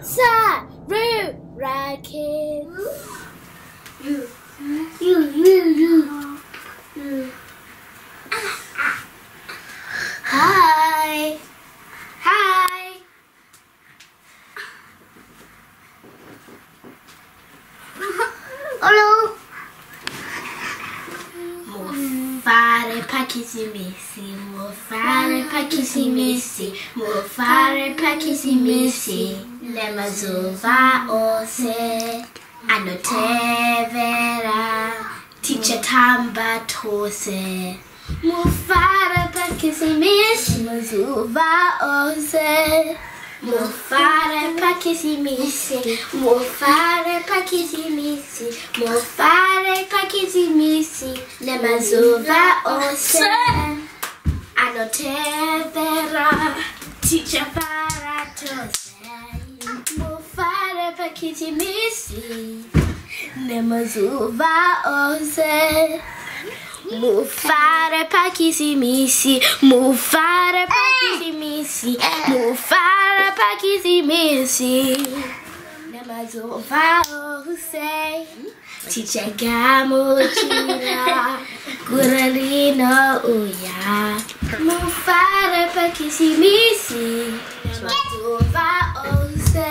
Saru Racket. Hi. Hi. Hello. Mofare pakisimisi, mofare pakisimisi, mofare pakisimisi. Lemazova ose, anotevera, teacher tamba tose. Mofare pakisimisi, mozova ose. Mofare pakisimisi, mofare pakisimisi, mofare pakisimisi. Lemazova ose, anotevera, teacher para tose. Mofare pakisimisi, Lemazova ose. Mofare pakisimisi, mofare pakisimisi, mofare pakisimisi. Lemazova ose. Teacher gamuchira, guralino uya. Mofare pakisimisi, Lemazova ose.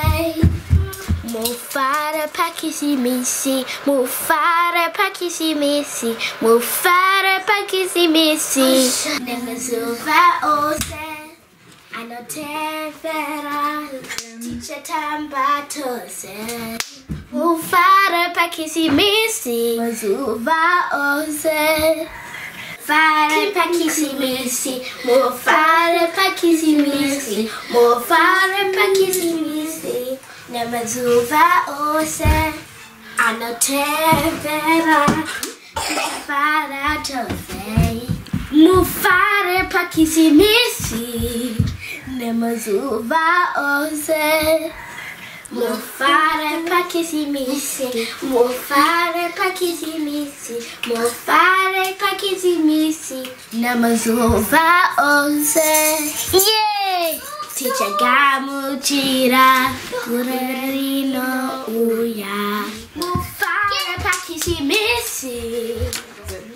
Mofare pakisimisi, mofare pakisimisi, mofare pakisimisi. Lemazova ose, anotevera, teacher tamba tose. Mofare pakisimisi, Lemazova ose. Mofare pakisimisi, mofare pakisimisi, mofare pakisimisi. Lemazova ose, anotevera, para tose. Mofare pakisimisi, Lemazova ose. Mofare pakisimisi, mofare pakisimisi, mofare pakisimisi. Lemazova ose. Yay! Teacher gamuchira, guralino uya. Mofare pakisimisi,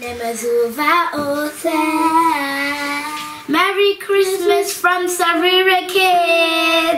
Lemazova ose. Merry Christmas from Saru Racket.